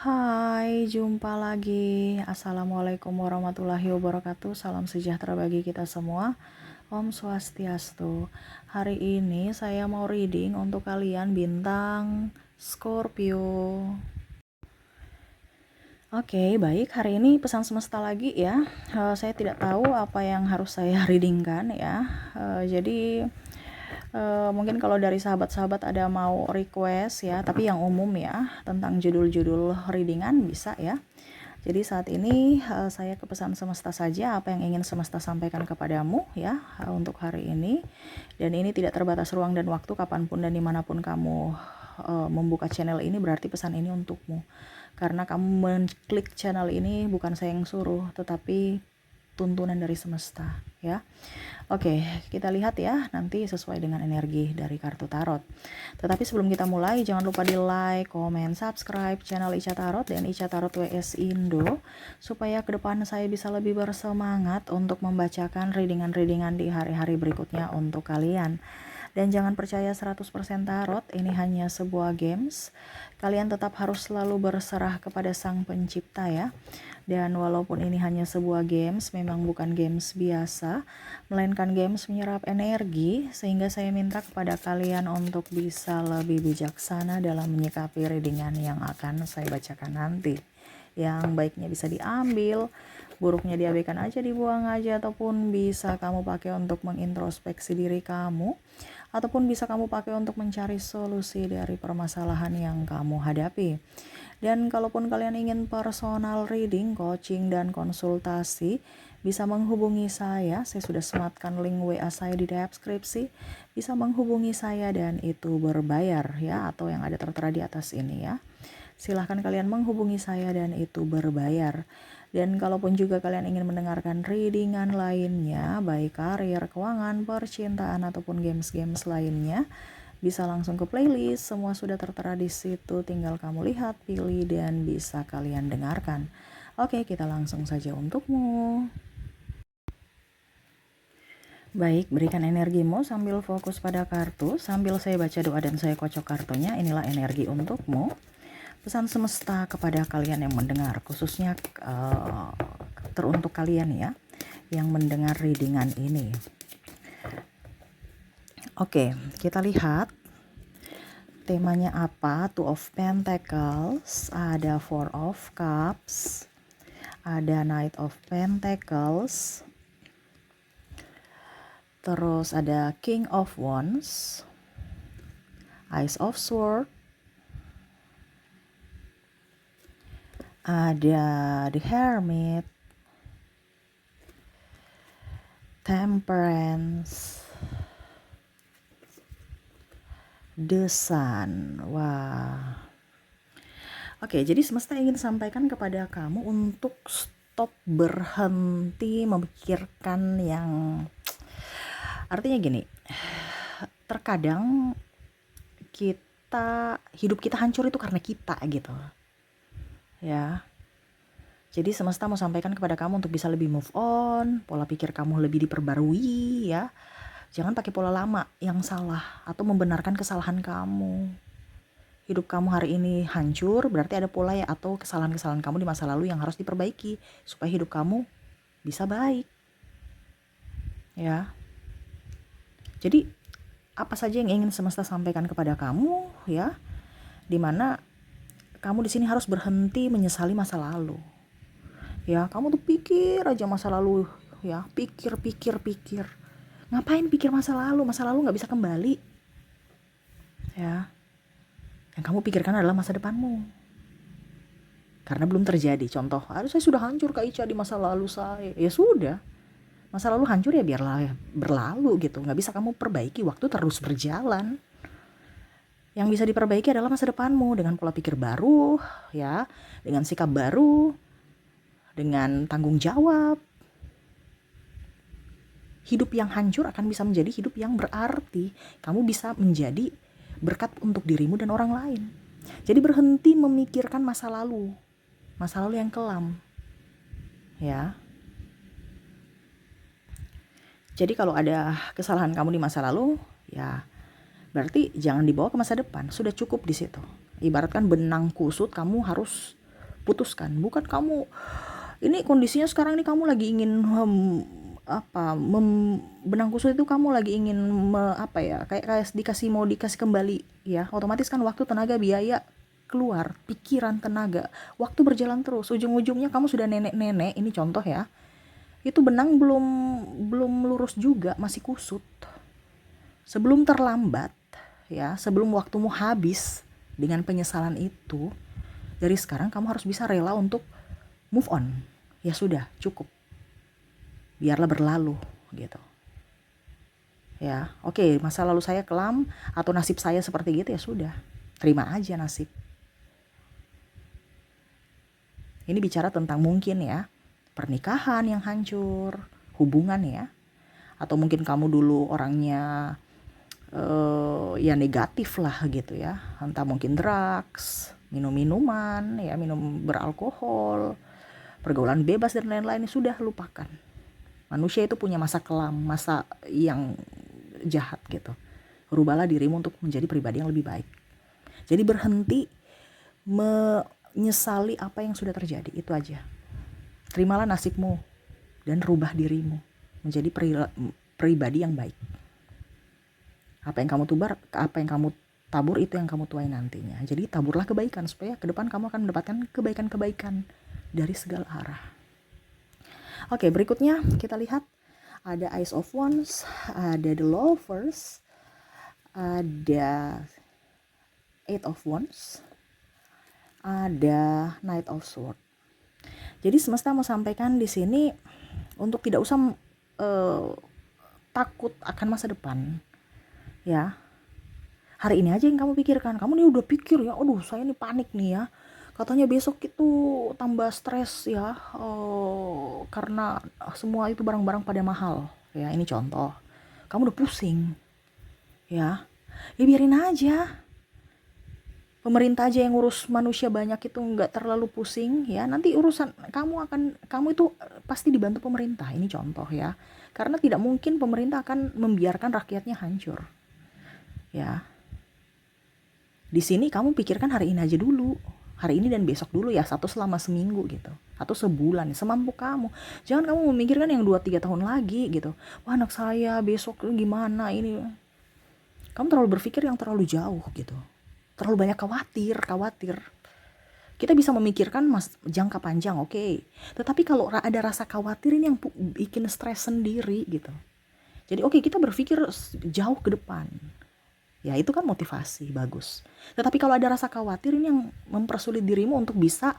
Hai, jumpa lagi. Assalamualaikum warahmatullahi wabarakatuh. Salam sejahtera bagi kita semua. Om Swastiastu. Hari ini saya mau reading untuk kalian bintang Scorpio. Oke, baik. Hari ini pesan semesta lagi ya. Saya tidak tahu apa yang harus saya readingkan ya. Jadi mungkin kalau dari sahabat-sahabat ada mau request ya, tapi yang umum ya, tentang judul-judul readingan bisa ya. Jadi saat ini saya ke pesan semesta saja apa yang ingin semesta sampaikan kepadamu ya untuk hari ini. Dan ini tidak terbatas ruang dan waktu, kapanpun dan dimanapun kamu membuka channel ini, berarti pesan ini untukmu. Karena kamu mengklik channel ini bukan saya yang suruh, tetapi tuntunan dari semesta ya. Oke, kita lihat ya nanti sesuai dengan energi dari kartu tarot. Tetapi sebelum kita mulai, jangan lupa di like, komen, subscribe channel Ica Tarot dan Ica Tarot WS Indo, supaya ke depan saya bisa lebih bersemangat untuk membacakan readingan-readingan di hari-hari berikutnya untuk kalian. Dan jangan percaya 100% tarot, ini hanya sebuah games. Kalian tetap harus selalu berserah kepada Sang Pencipta ya. Dan walaupun ini hanya sebuah games, memang bukan games biasa, melainkan games menyerap energi, sehingga saya minta kepada kalian untuk bisa lebih bijaksana dalam menyikapi readingan yang akan saya bacakan nanti. Yang baiknya bisa diambil, buruknya diabaikan aja, dibuang aja, ataupun bisa kamu pakai untuk mengintrospeksi diri kamu, ataupun bisa kamu pakai untuk mencari solusi dari permasalahan yang kamu hadapi. Dan kalaupun kalian ingin personal reading, coaching, dan konsultasi, bisa menghubungi saya sudah sematkan link WA saya di deskripsi, bisa menghubungi saya dan itu berbayar ya, atau yang ada tertera di atas ini ya. Silahkan kalian menghubungi saya dan itu berbayar. Dan kalaupun juga kalian ingin mendengarkan readingan lainnya, baik karir, keuangan, percintaan, ataupun games-games lainnya, bisa langsung ke playlist, semua sudah tertera di situ, tinggal kamu lihat, pilih, dan bisa kalian dengarkan. Oke, kita langsung saja untukmu. Baik, berikan energimu sambil fokus pada kartu, sambil saya baca doa dan saya kocok kartunya. Inilah energi untukmu. Pesan semesta kepada kalian yang mendengar, khususnya teruntuk kalian ya, yang mendengar readingan ini. Oke, kita lihat temanya apa. Two of Pentacles, ada Four of Cups, ada Knight of Pentacles, terus ada King of Wands, Ace of Swords, ada The Hermit, Temperance, The Sun. Wah. Oke, jadi semesta ingin sampaikan kepada kamu untuk stop berhenti memikirkan yang, artinya gini, terkadang hidup kita hancur itu karena kita gitu ya. Jadi semesta mau sampaikan kepada kamu untuk bisa lebih move on, pola pikir kamu lebih diperbarui ya. Jangan pakai pola lama yang salah atau membenarkan kesalahan kamu. Hidup kamu hari ini hancur, berarti ada pola ya atau kesalahan-kesalahan kamu di masa lalu yang harus diperbaiki supaya hidup kamu bisa baik. Ya. Jadi apa saja yang ingin semesta sampaikan kepada kamu ya, dimana kamu di sini harus berhenti menyesali masa lalu. Ya, kamu tuh pikir aja masa lalu ya, pikir. Ngapain pikir masa lalu nggak bisa kembali. Ya, yang kamu pikirkan adalah masa depanmu. Karena belum terjadi. Contoh, saya sudah hancur Kak Ica di masa lalu saya. Ya sudah, masa lalu hancur ya biarlah berlalu gitu. Nggak bisa kamu perbaiki, waktu terus berjalan. Yang bisa diperbaiki adalah masa depanmu dengan pola pikir baru ya, dengan sikap baru, dengan tanggung jawab. Hidup yang hancur akan bisa menjadi hidup yang berarti. Kamu bisa menjadi berkat untuk dirimu dan orang lain. Jadi berhenti memikirkan masa lalu yang kelam ya. Jadi kalau ada kesalahan kamu di masa lalu ya, berarti jangan dibawa ke masa depan, sudah cukup di situ. Ibaratkan benang kusut, kamu harus putuskan. Bukan kamu, ini kondisinya sekarang ini kamu lagi ingin benang kusut itu kamu lagi ingin kayak dikasih kembali ya, otomatis kan waktu, tenaga, biaya keluar, pikiran, tenaga, waktu berjalan terus, ujung-ujungnya kamu sudah nenek-nenek, ini contoh ya, itu benang belum lurus juga, masih kusut. Sebelum terlambat ya, sebelum waktumu habis dengan penyesalan itu, dari sekarang kamu harus bisa rela untuk move on. Ya sudah, cukup, biarlah berlalu gitu ya. Oke, masa lalu saya kelam atau nasib saya seperti gitu, ya sudah, terima aja nasib. Ini bicara tentang mungkin ya pernikahan yang hancur, hubungan ya, atau mungkin kamu dulu orangnya ya negatif lah gitu ya, entah mungkin drugs, minum-minuman ya, minum beralkohol, pergaulan bebas dan lain-lain. Sudah, lupakan. Manusia itu punya masa kelam, masa yang jahat gitu. Rubahlah dirimu untuk menjadi pribadi yang lebih baik. Jadi berhenti menyesali apa yang sudah terjadi, itu aja. Terimalah nasibmu dan rubah dirimu menjadi pribadi yang baik. Apa yang kamu tabur itu yang kamu tuai nantinya. Jadi taburlah kebaikan supaya ke depan kamu akan mendapatkan kebaikan-kebaikan dari segala arah. Oke, berikutnya kita lihat ada Ace of Wands, ada The Lovers, ada Eight of Wands, ada Knight of Swords. Jadi semesta mau sampaikan di sini untuk tidak usah takut akan masa depan. Ya, hari ini aja yang kamu pikirkan. Kamu nih udah pikir ya, aduh saya nih panik nih ya, katanya besok itu tambah stres ya, karena semua itu barang-barang pada mahal ya, ini contoh. Kamu udah pusing ya, biarin aja. Pemerintah aja yang ngurus manusia banyak itu, nggak terlalu pusing ya. Nanti urusan kamu itu pasti dibantu pemerintah, ini contoh ya. Karena tidak mungkin pemerintah akan membiarkan rakyatnya hancur. Ya, di sini kamu pikirkan hari ini aja dulu, hari ini dan besok dulu ya, satu selama seminggu gitu, atau sebulan, semampu kamu. Jangan kamu memikirkan yang 2-3 tahun lagi gitu. Wah, anak saya besok gimana ini. Kamu terlalu berpikir yang terlalu jauh gitu, terlalu banyak khawatir. Kita bisa memikirkan jangka panjang, oke. Tetapi kalau ada rasa khawatir, ini yang bikin stres sendiri gitu. Jadi oke, kita berpikir jauh ke depan. Ya itu kan motivasi, bagus. Tetapi kalau ada rasa khawatir, ini yang mempersulit dirimu untuk bisa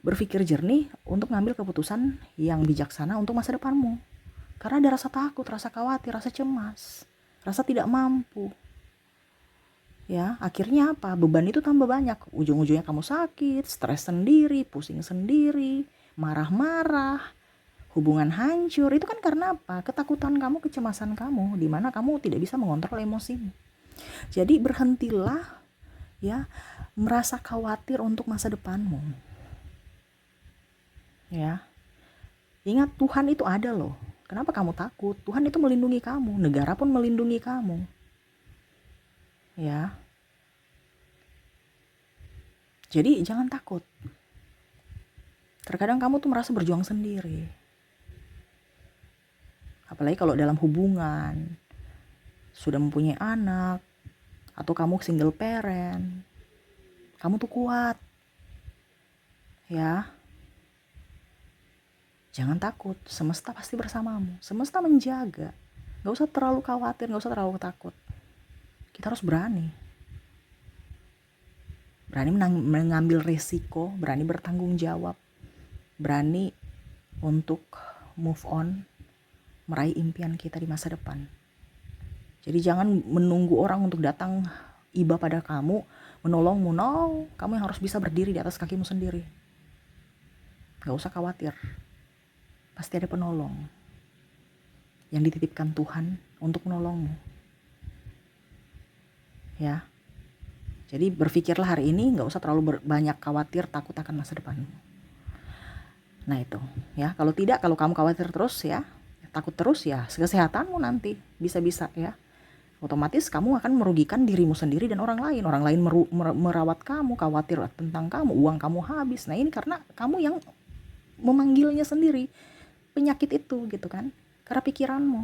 berpikir jernih, untuk ngambil keputusan yang bijaksana untuk masa depanmu. Karena ada rasa takut, rasa khawatir, rasa cemas, rasa tidak mampu. Ya, akhirnya apa? Beban itu tambah banyak. Ujung-ujungnya kamu sakit, stres sendiri, pusing sendiri, marah-marah, hubungan hancur. Itu kan karena apa? Ketakutan kamu, kecemasan kamu, di mana kamu tidak bisa mengontrol emosimu. Jadi berhentilah ya merasa khawatir untuk masa depanmu. Ya. Ingat, Tuhan itu ada loh. Kenapa kamu takut? Tuhan itu melindungi kamu, negara pun melindungi kamu. Ya. Jadi jangan takut. Terkadang kamu tuh merasa berjuang sendiri. Apalagi kalau dalam hubungan, sudah mempunyai anak, atau kamu single parent, kamu tuh kuat. Ya. Jangan takut, semesta pasti bersamamu. Semesta menjaga. Gak usah terlalu khawatir, gak usah terlalu takut. Kita harus berani. Berani mengambil resiko, berani bertanggung jawab, berani untuk move on, meraih impian kita di masa depan. Jadi jangan menunggu orang untuk datang iba pada kamu, menolongmu. No, kamu yang harus bisa berdiri di atas kakimu sendiri. Gak usah khawatir, pasti ada penolong yang dititipkan Tuhan untuk menolongmu. Ya. Jadi berpikirlah hari ini, gak usah terlalu banyak khawatir, takut akan masa depanmu. Nah itu ya, kalau kamu khawatir terus ya, takut terus ya, kesehatanmu nanti bisa-bisa ya Otomatis kamu akan merugikan dirimu sendiri dan orang lain. Orang lain merawat kamu, khawatir tentang kamu, uang kamu habis. Nah ini karena kamu yang memanggilnya sendiri penyakit itu gitu kan, karena pikiranmu.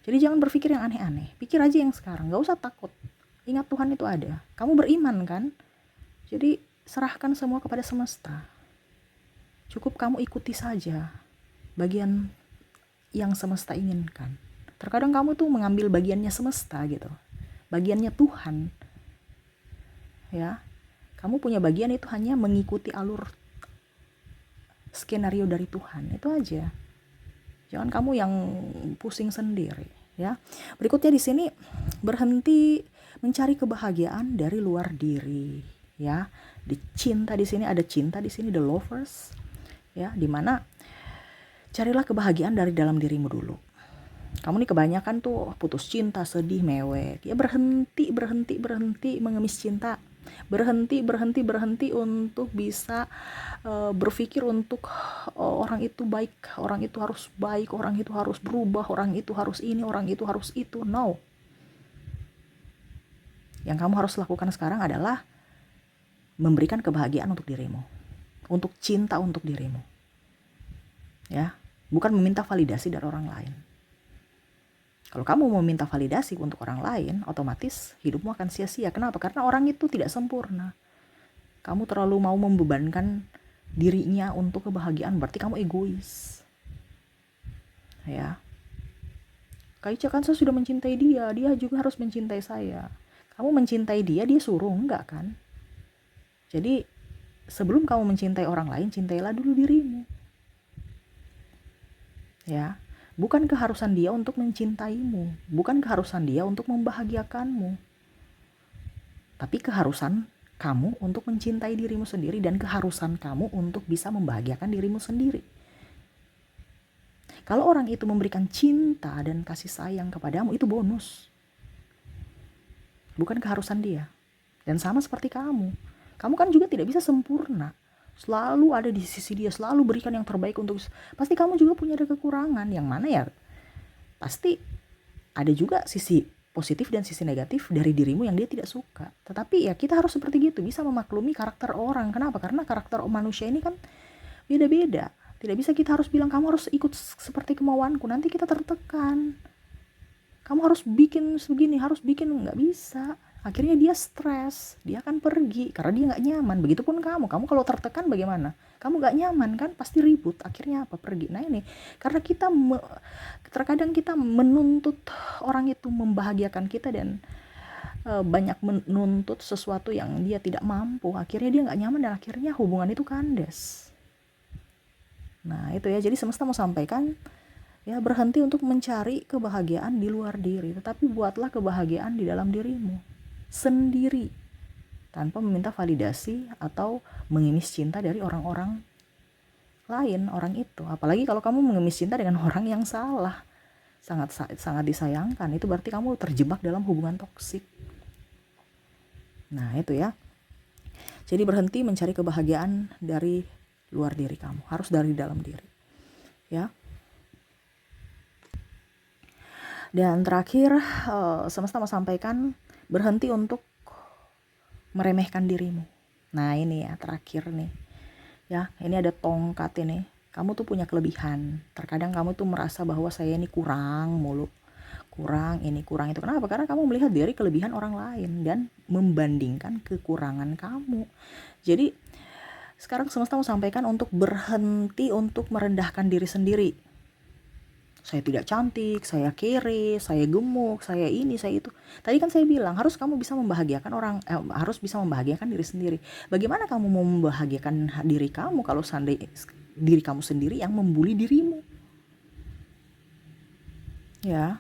Jadi jangan berpikir yang aneh-aneh, pikir aja yang sekarang, gak usah takut. Ingat Tuhan itu ada, kamu beriman kan, jadi serahkan semua kepada semesta. Cukup kamu ikuti saja bagian yang semesta inginkan. Terkadang kamu tuh mengambil bagiannya semesta gitu, bagiannya Tuhan ya. Kamu punya bagian itu hanya mengikuti alur skenario dari Tuhan, itu aja. Jangan kamu yang pusing sendiri ya. Berikutnya di sini, berhenti mencari kebahagiaan dari luar diri ya. Cinta di sini ada cinta di sini, the lovers ya, dimana carilah kebahagiaan dari dalam dirimu dulu. Kamu nih kebanyakan tuh putus cinta, sedih, mewek. Ya berhenti mengemis cinta. Berhenti untuk bisa berpikir untuk orang itu baik, orang itu harus baik, orang itu harus berubah, orang itu harus ini, orang itu harus itu. No. Yang kamu harus lakukan sekarang adalah memberikan kebahagiaan untuk dirimu, untuk cinta untuk dirimu. Ya, bukan meminta validasi dari orang lain. Kalau kamu mau minta validasi untuk orang lain, otomatis hidupmu akan sia-sia. Kenapa? Karena orang itu tidak sempurna. Kamu terlalu mau membebankan dirinya untuk kebahagiaan, berarti kamu egois. Ya. Kaica kan saya sudah mencintai dia juga harus mencintai saya. Kamu mencintai dia suruh, enggak kan? Jadi sebelum kamu mencintai orang lain, cintailah dulu dirimu. Ya. Bukan keharusan dia untuk mencintaimu, bukan keharusan dia untuk membahagiakanmu, tapi keharusan kamu untuk mencintai dirimu sendiri dan keharusan kamu untuk bisa membahagiakan dirimu sendiri. Kalau orang itu memberikan cinta dan kasih sayang kepadamu, itu bonus, bukan keharusan dia. Dan sama seperti kamu kan juga tidak bisa sempurna, selalu ada di sisi dia, selalu berikan yang terbaik untuk. Pasti kamu juga punya ada kekurangan, yang mana ya pasti ada juga sisi positif dan sisi negatif dari dirimu yang dia tidak suka. Tetapi ya kita harus seperti gitu, bisa memaklumi karakter orang. Kenapa? Karena karakter manusia ini kan beda-beda. Tidak bisa kita harus bilang kamu harus ikut seperti kemauanku, nanti kita tertekan. Kamu harus bikin segini, harus bikin, nggak bisa. Akhirnya dia stres, dia akan pergi karena dia nggak nyaman. Begitupun kamu kalau tertekan bagaimana? Kamu nggak nyaman kan, pasti ribut. Akhirnya apa? Pergi. Nah ini karena kita terkadang kita menuntut orang itu membahagiakan kita dan banyak menuntut sesuatu yang dia tidak mampu. Akhirnya dia nggak nyaman dan akhirnya hubungan itu kandas. Nah itu ya, jadi semesta mau sampaikan ya, berhenti untuk mencari kebahagiaan di luar diri, tetapi buatlah kebahagiaan di dalam dirimu sendiri, tanpa meminta validasi atau mengemis cinta dari orang-orang lain, orang itu. Apalagi kalau kamu mengemis cinta dengan orang yang salah, sangat disayangkan. Itu berarti kamu terjebak dalam hubungan toksik. Nah itu ya, jadi berhenti mencari kebahagiaan dari luar diri kamu, harus dari dalam diri ya. Dan terakhir, semesta mau sampaikan, berhenti untuk meremehkan dirimu. Nah ini ya terakhir nih ya, ini ada tongkat ini. Kamu tuh punya kelebihan. Terkadang kamu tuh merasa bahwa saya ini kurang mulu, kurang ini, kurang itu. Kenapa? Karena kamu melihat dari kelebihan orang lain dan membandingkan kekurangan kamu. Jadi sekarang semesta mau sampaikan untuk berhenti untuk merendahkan diri sendiri. Saya tidak cantik, saya kere, saya gemuk, saya ini, saya itu. Tadi kan saya bilang harus kamu bisa membahagiakan orang, harus bisa membahagiakan diri sendiri. Bagaimana kamu mau membahagiakan diri kamu kalau seandainya diri kamu sendiri yang membuli dirimu? Ya,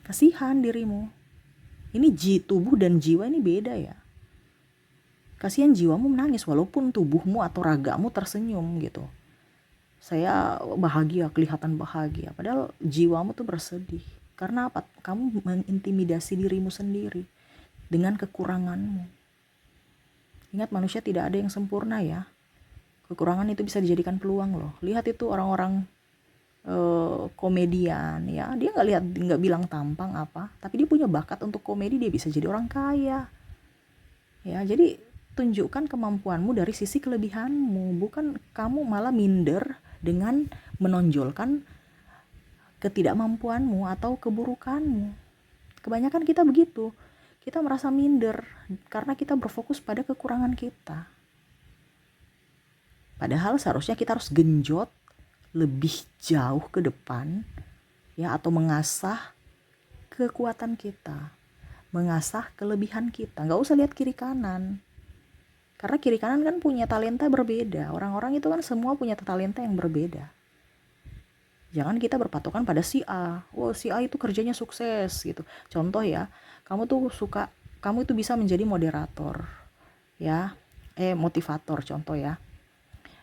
kasihan dirimu. Ini tubuh dan jiwa ini beda ya. Kasihan jiwamu menangis walaupun tubuhmu atau ragamu tersenyum gitu. Saya bahagia, kelihatan bahagia, padahal jiwamu tuh bersedih. Karena apa? Kamu mengintimidasi dirimu sendiri dengan kekuranganmu. Ingat, manusia tidak ada yang sempurna ya. Kekurangan itu bisa dijadikan peluang loh. Lihat itu orang-orang komedian ya, dia nggak bilang tampang apa, tapi dia punya bakat untuk komedi, dia bisa jadi orang kaya ya. Jadi tunjukkan kemampuanmu dari sisi kelebihanmu, bukan kamu malah minder dengan menonjolkan ketidakmampuanmu atau keburukanmu. Kebanyakan kita begitu, kita merasa minder karena kita berfokus pada kekurangan kita, padahal seharusnya kita harus genjot lebih jauh ke depan ya, atau mengasah kekuatan kita, mengasah kelebihan kita. Nggak usah lihat kiri kanan, karena kiri kanan kan punya talenta berbeda. Orang-orang itu kan semua punya talenta yang berbeda. Jangan kita berpatokan pada si A. Oh, si A itu kerjanya sukses gitu. Contoh ya, kamu itu bisa menjadi moderator ya, motivator contoh ya,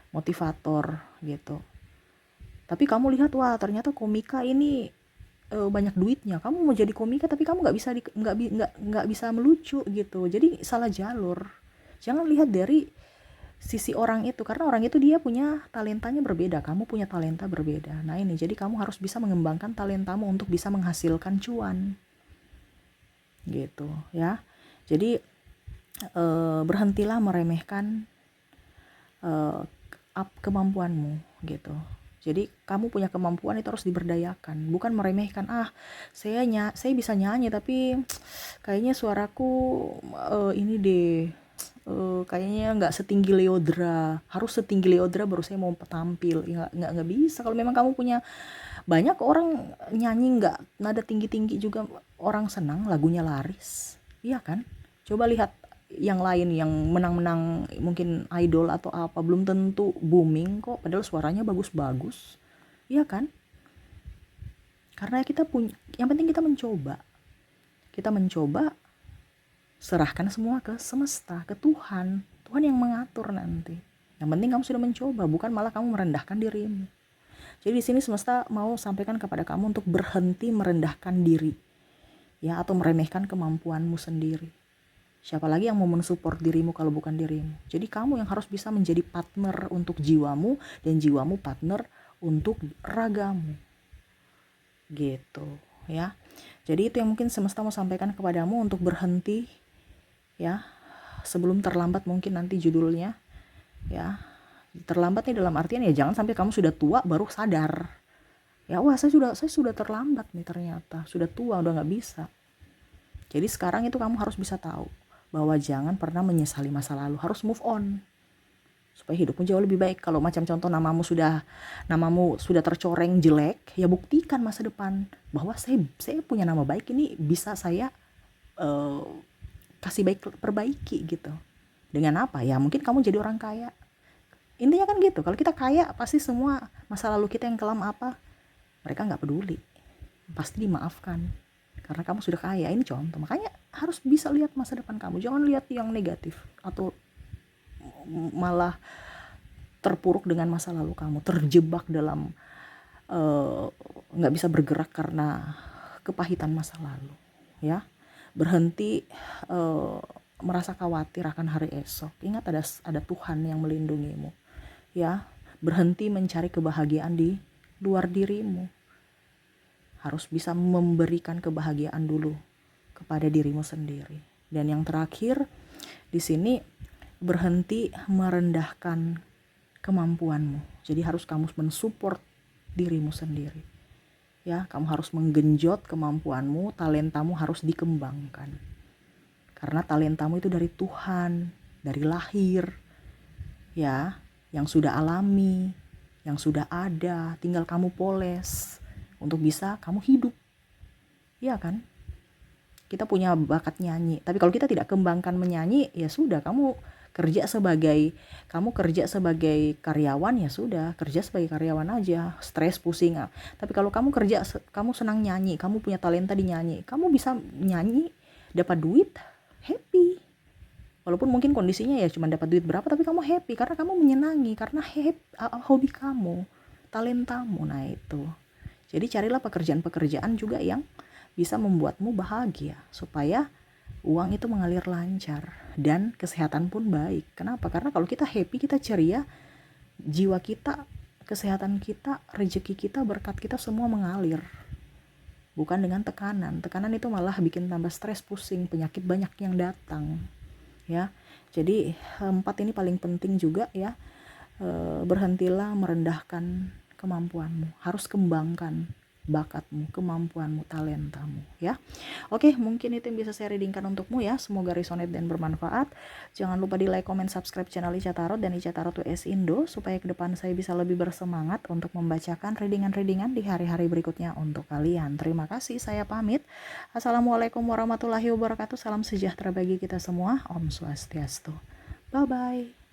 motivator gitu. Tapi kamu lihat, wah ternyata komika ini banyak duitnya. Kamu mau jadi komika tapi kamu nggak bisa melucu gitu. Jadi salah jalur. Jangan lihat dari sisi orang itu, karena orang itu dia punya talentanya berbeda, kamu punya talenta berbeda. Nah ini, jadi kamu harus bisa mengembangkan talentamu untuk bisa menghasilkan cuan gitu ya. Jadi berhentilah meremehkan kemampuanmu gitu. Jadi kamu punya kemampuan itu harus diberdayakan, bukan meremehkan. Saya bisa nyanyi tapi kayaknya suaraku ini deh, kayaknya nggak setinggi Leodra. Harus setinggi Leodra baru saya mau tampil. Ya, nggak bisa. Kalau memang kamu punya, banyak orang nyanyi nggak nada tinggi-tinggi juga orang senang, lagunya laris, iya kan? Coba lihat yang lain yang menang-menang mungkin idol atau apa, belum tentu booming kok, padahal suaranya bagus-bagus, iya kan? Karena kita punya, yang penting kita mencoba, serahkan semua ke semesta, ke Tuhan yang mengatur nanti. Yang penting kamu sudah mencoba, bukan malah kamu merendahkan dirimu. Jadi di sini semesta mau sampaikan kepada kamu untuk berhenti merendahkan diri ya, atau meremehkan kemampuanmu sendiri. Siapa lagi yang mau mensupport dirimu kalau bukan dirimu? Jadi kamu yang harus bisa menjadi partner untuk jiwamu, dan jiwamu partner untuk ragamu. Gitu ya. Jadi itu yang mungkin semesta mau sampaikan kepadamu, untuk berhenti ya, sebelum terlambat mungkin nanti judulnya ya. Terlambat nih dalam artian ya, jangan sampai kamu sudah tua baru sadar. Ya wah, saya sudah terlambat nih, ternyata sudah tua, udah nggak bisa. Jadi sekarang itu kamu harus bisa tahu bahwa jangan pernah menyesali masa lalu, harus move on supaya hidupmu jauh lebih baik. Kalau macam contoh namamu sudah tercoreng jelek, ya buktikan masa depan bahwa saya punya nama baik, ini bisa saya kasih perbaiki gitu. Dengan apa? Ya mungkin kamu jadi orang kaya. Intinya kan gitu. Kalau kita kaya, pasti semua masa lalu kita yang kelam apa, mereka nggak peduli, pasti dimaafkan karena kamu sudah kaya. Ini contoh. Makanya harus bisa lihat masa depan kamu, jangan lihat yang negatif atau malah terpuruk dengan masa lalu kamu, terjebak dalam nggak bisa bergerak karena kepahitan masa lalu ya. Berhenti merasa khawatir akan hari esok. Ingat ada Tuhan yang melindungimu ya. Berhenti mencari kebahagiaan di luar dirimu, harus bisa memberikan kebahagiaan dulu kepada dirimu sendiri. Dan yang terakhir di sini, berhenti merendahkan kemampuanmu. Jadi harus kamu mensupport dirimu sendiri. Ya, kamu harus menggenjot kemampuanmu, talentamu harus dikembangkan. Karena talentamu itu dari Tuhan, dari lahir. Ya, yang sudah alami, yang sudah ada, tinggal kamu poles untuk bisa kamu hidup. Iya kan? Kita punya bakat nyanyi, tapi kalau kita tidak kembangkan menyanyi, ya sudah, kamu kerja sebagai karyawan, ya sudah, kerja sebagai karyawan aja, stres, pusing. Tapi kalau kamu kamu senang nyanyi, kamu punya talenta di nyanyi, kamu bisa nyanyi, dapat duit, happy. Walaupun mungkin kondisinya ya cuma dapat duit berapa, tapi kamu happy karena kamu menyenangi, karena hobi kamu, talentamu. Nah itu. Jadi carilah pekerjaan-pekerjaan juga yang bisa membuatmu bahagia, supaya uang itu mengalir lancar dan kesehatan pun baik. Kenapa? Karena kalau kita happy, kita ceria, jiwa kita kesehatan kita, rezeki kita, berkat kita semua mengalir. Bukan dengan tekanan. Tekanan itu malah bikin tambah stres, pusing, penyakit banyak yang datang. Ya. Jadi 4 ini paling penting juga ya. Berhentilah merendahkan kemampuanmu. Harus kembangkan bakatmu, kemampuanmu, talentamu ya. Oke, mungkin itu yang bisa saya readingkan untukmu ya. Semoga resonate dan bermanfaat. Jangan lupa di like, comment, subscribe channel Ica Tarot dan Ica Tarot US Indo supaya ke depan saya bisa lebih bersemangat untuk membacakan readingan-readingan di hari-hari berikutnya untuk kalian. Terima kasih, saya pamit. Assalamualaikum warahmatullahi wabarakatuh. Salam sejahtera bagi kita semua. Om Swastiastu. Bye bye.